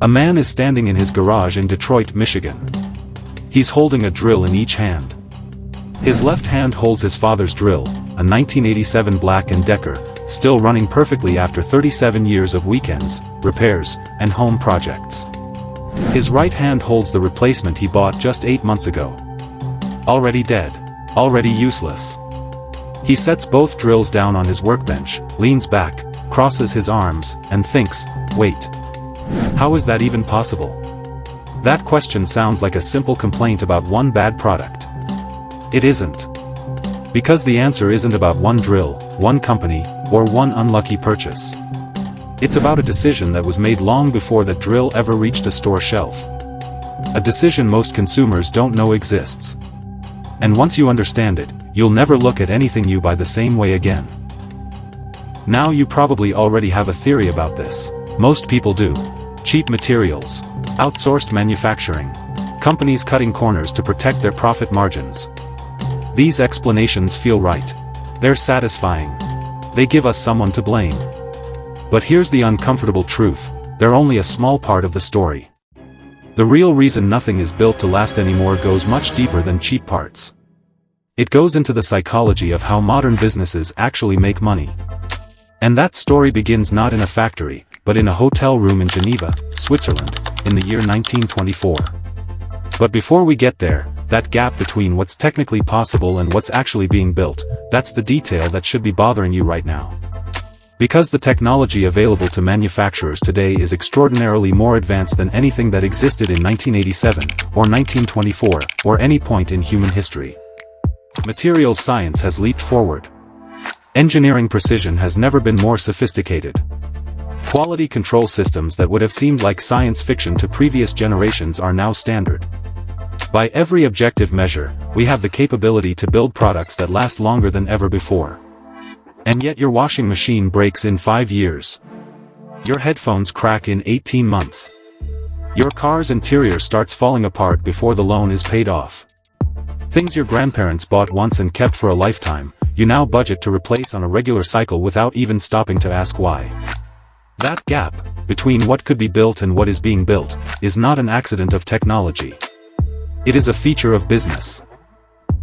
A man is standing in his garage in Detroit, Michigan. He's holding a drill in each hand. His left hand holds his father's drill, a 1987 Black & Decker, still running perfectly after 37 years of weekends, repairs, and home projects. His right hand holds the replacement he bought just 8 months ago. Already dead. Already useless. He sets both drills down on his workbench, leans back, crosses his arms, and thinks, wait. How is that even possible? That question sounds like a simple complaint about one bad product. It isn't. Because the answer isn't about one drill, one company, or one unlucky purchase. It's about a decision that was made long before that drill ever reached a store shelf. A decision most consumers don't know exists. And once you understand it, you'll never look at anything you buy the same way again. Now you probably already have a theory about this. Most people do. Cheap materials. Outsourced manufacturing. Companies cutting corners to protect their profit margins. These explanations feel right. They're satisfying. They give us someone to blame. But here's the uncomfortable truth, they're only a small part of the story. The real reason nothing is built to last anymore goes much deeper than cheap parts. It goes into the psychology of how modern businesses actually make money. And that story begins not in a factory, but in a hotel room in Geneva, Switzerland, in the year 1924. But before we get there, that gap between what's technically possible and what's actually being built, that's the detail that should be bothering you right now. Because the technology available to manufacturers today is extraordinarily more advanced than anything that existed in 1987, or 1924, or any point in human history. Materials science has leaped forward. Engineering precision has never been more sophisticated. Quality control systems that would have seemed like science fiction to previous generations are now standard. By every objective measure, we have the capability to build products that last longer than ever before. And yet your washing machine breaks in 5 years. Your headphones crack in 18 months. Your car's interior starts falling apart before the loan is paid off. Things your grandparents bought once and kept for a lifetime, you now budget to replace on a regular cycle without even stopping to ask why. That gap, between what could be built and what is being built, is not an accident of technology. It is a feature of business.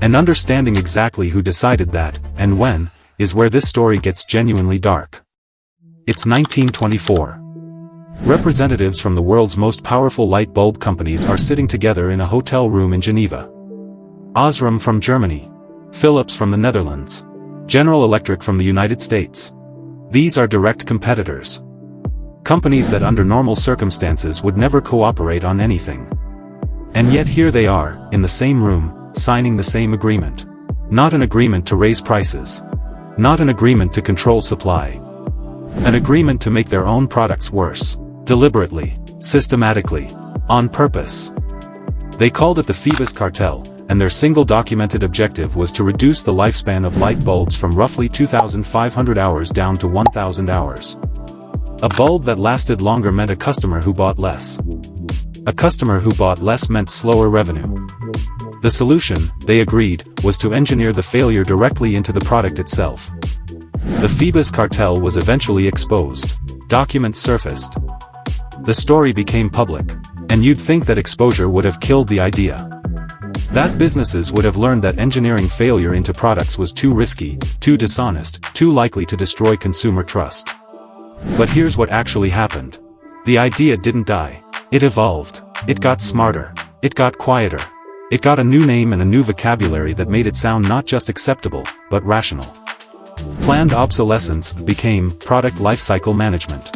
And understanding exactly who decided that, and when, is where this story gets genuinely dark. It's 1924. Representatives from the world's most powerful light bulb companies are sitting together in a hotel room in Geneva. Osram from Germany. Philips from the Netherlands. General Electric from the United States. These are direct competitors. Companies that under normal circumstances would never cooperate on anything. And yet here they are, in the same room, signing the same agreement. Not an agreement to raise prices. Not an agreement to control supply. An agreement to make their own products worse. Deliberately. Systematically. On purpose. They called it the Phoebus Cartel, and their single documented objective was to reduce the lifespan of light bulbs from roughly 2,500 hours down to 1,000 hours. A bulb that lasted longer meant a customer who bought less. A customer who bought less meant slower revenue. The solution, they agreed, was to engineer the failure directly into the product itself. The Phoebus Cartel was eventually exposed. Documents surfaced. The story became public. And you'd think that exposure would have killed the idea. That businesses would have learned that engineering failure into products was too risky, too dishonest, too likely to destroy consumer trust. But here's what actually happened. The idea didn't die. It evolved. It got smarter. It got quieter. It got a new name and a new vocabulary that made it sound not just acceptable, but rational. Planned obsolescence became product lifecycle management.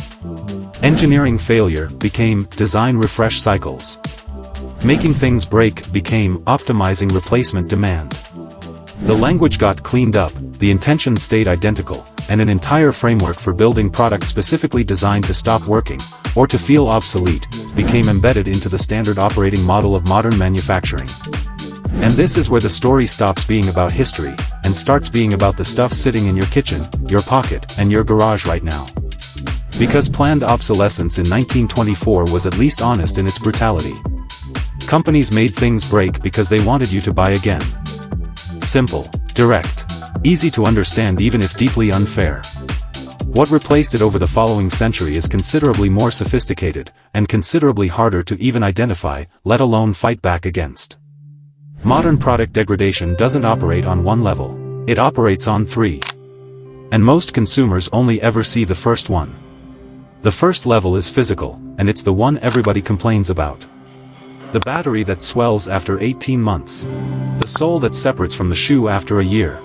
Engineering failure became design refresh cycles. Making things break became optimizing replacement demand. The language got cleaned up, the intention stayed identical, and an entire framework for building products specifically designed to stop working, or to feel obsolete, became embedded into the standard operating model of modern manufacturing. And this is where the story stops being about history, and starts being about the stuff sitting in your kitchen, your pocket, and your garage right now. Because planned obsolescence in 1924 was at least honest in its brutality. Companies made things break because they wanted you to buy again. Simple, direct, easy to understand even if deeply unfair. What replaced it over the following century is considerably more sophisticated, and considerably harder to even identify, let alone fight back against. Modern product degradation doesn't operate on one level. It operates on three. And most consumers only ever see the first one. The first level is physical, and it's the one everybody complains about. The battery that swells after 18 months. The sole that separates from the shoe after a year.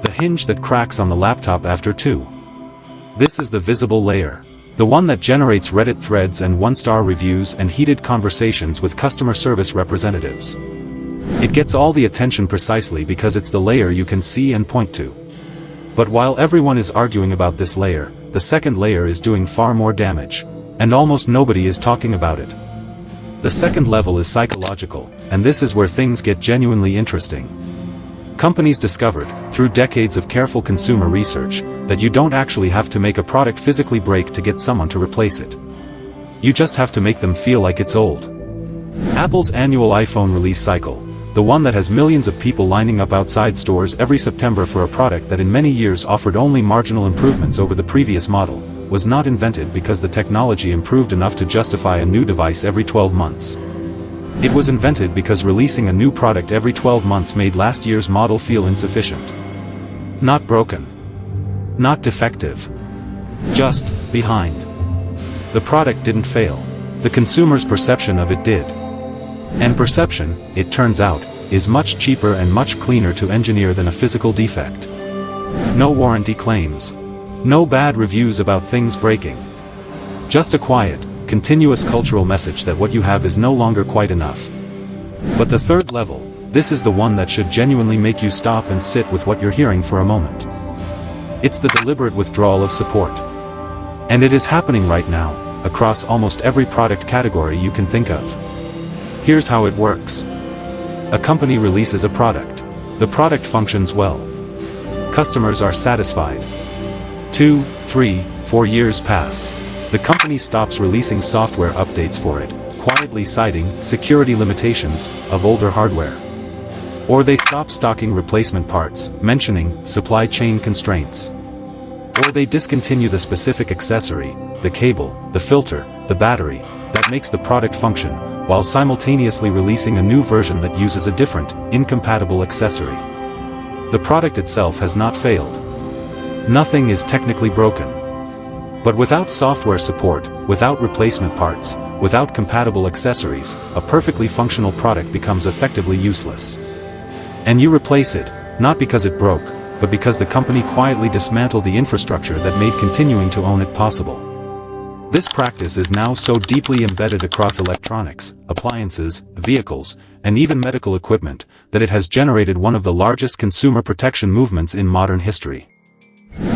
The hinge that cracks on the laptop after 2. This is the visible layer. The one that generates Reddit threads and one-star reviews and heated conversations with customer service representatives. It gets all the attention precisely because it's the layer you can see and point to. But while everyone is arguing about this layer, the second layer is doing far more damage. And almost nobody is talking about it. The second level is psychological, and this is where things get genuinely interesting. Companies discovered, through decades of careful consumer research, that you don't actually have to make a product physically break to get someone to replace it. You just have to make them feel like it's old. Apple's annual iPhone release cycle, the one that has millions of people lining up outside stores every September for a product that in many years offered only marginal improvements over the previous model, was not invented because the technology improved enough to justify a new device every 12 months. It was invented because releasing a new product every 12 months made last year's model feel insufficient. Not broken. Not defective. Just behind. The product didn't fail. The consumer's perception of it did. And perception, it turns out, is much cheaper and much cleaner to engineer than a physical defect. No warranty claims. No bad reviews about things breaking. Just a quiet, continuous cultural message that what you have is no longer quite enough. But the third level, this is the one that should genuinely make you stop and sit with what you're hearing for a moment. It's the deliberate withdrawal of support. And it is happening right now, across almost every product category you can think of. Here's how it works. A company releases a product. The product functions well. Customers are satisfied. 2, 3, 4 years pass. The company stops releasing software updates for it, quietly citing security limitations of older hardware. Or they stop stocking replacement parts, mentioning supply chain constraints. Or they discontinue the specific accessory, the cable, the filter, the battery, that makes the product function, while simultaneously releasing a new version that uses a different, incompatible accessory. The product itself has not failed. Nothing is technically broken. But without software support, without replacement parts, without compatible accessories, a perfectly functional product becomes effectively useless. And you replace it, not because it broke, but because the company quietly dismantled the infrastructure that made continuing to own it possible. This practice is now so deeply embedded across electronics, appliances, vehicles, and even medical equipment, that it has generated one of the largest consumer protection movements in modern history.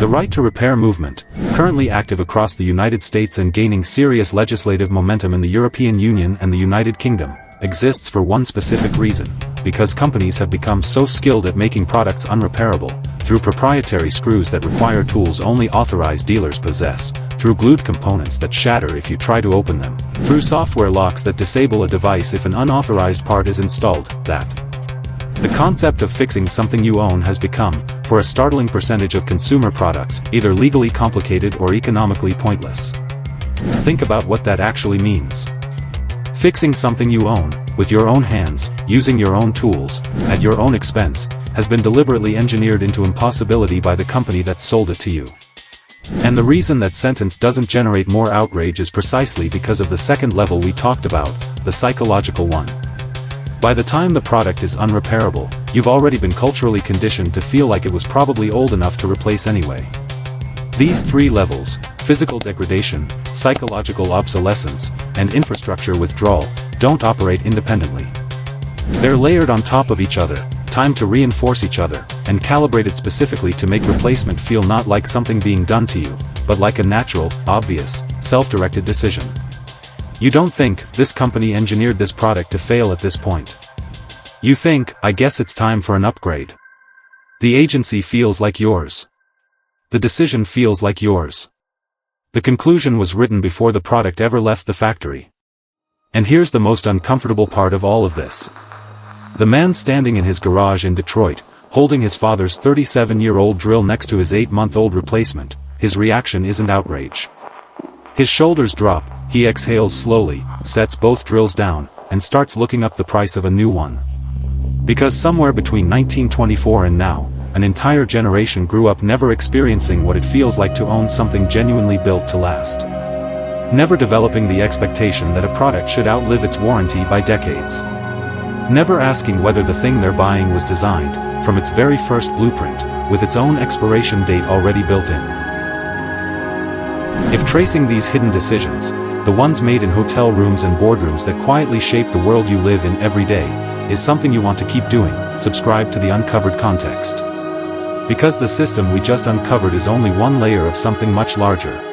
The right to repair movement, currently active across the United States and gaining serious legislative momentum in the European Union and the United Kingdom, exists for one specific reason, because companies have become so skilled at making products unrepairable, through proprietary screws that require tools only authorized dealers possess, through glued components that shatter if you try to open them, through software locks that disable a device if an unauthorized part is installed, that the concept of fixing something you own has become, for a startling percentage of consumer products, either legally complicated or economically pointless. Think about what that actually means. Fixing something you own, with your own hands, using your own tools, at your own expense, has been deliberately engineered into impossibility by the company that sold it to you. And the reason that sentence doesn't generate more outrage is precisely because of the second level we talked about, the psychological one. By the time the product is unrepairable, you've already been culturally conditioned to feel like it was probably old enough to replace anyway. These three levels, physical degradation, psychological obsolescence, and infrastructure withdrawal, don't operate independently. They're layered on top of each other, timed to reinforce each other, and calibrated specifically to make replacement feel not like something being done to you, but like a natural, obvious, self-directed decision. You don't think, this company engineered this product to fail at this point. You think, I guess it's time for an upgrade. The agency feels like yours. The decision feels like yours. The conclusion was written before the product ever left the factory. And here's the most uncomfortable part of all of this. The man standing in his garage in Detroit, holding his father's 37-year-old drill next to his 8-month-old replacement, his reaction isn't outrage. His shoulders drop, he exhales slowly, sets both drills down, and starts looking up the price of a new one. Because somewhere between 1924 and now, an entire generation grew up never experiencing what it feels like to own something genuinely built to last. Never developing the expectation that a product should outlive its warranty by decades. Never asking whether the thing they're buying was designed, from its very first blueprint, with its own expiration date already built in. If tracing these hidden decisions, the ones made in hotel rooms and boardrooms that quietly shape the world you live in every day, is something you want to keep doing, subscribe to the Uncovered Context. Because the system we just uncovered is only one layer of something much larger.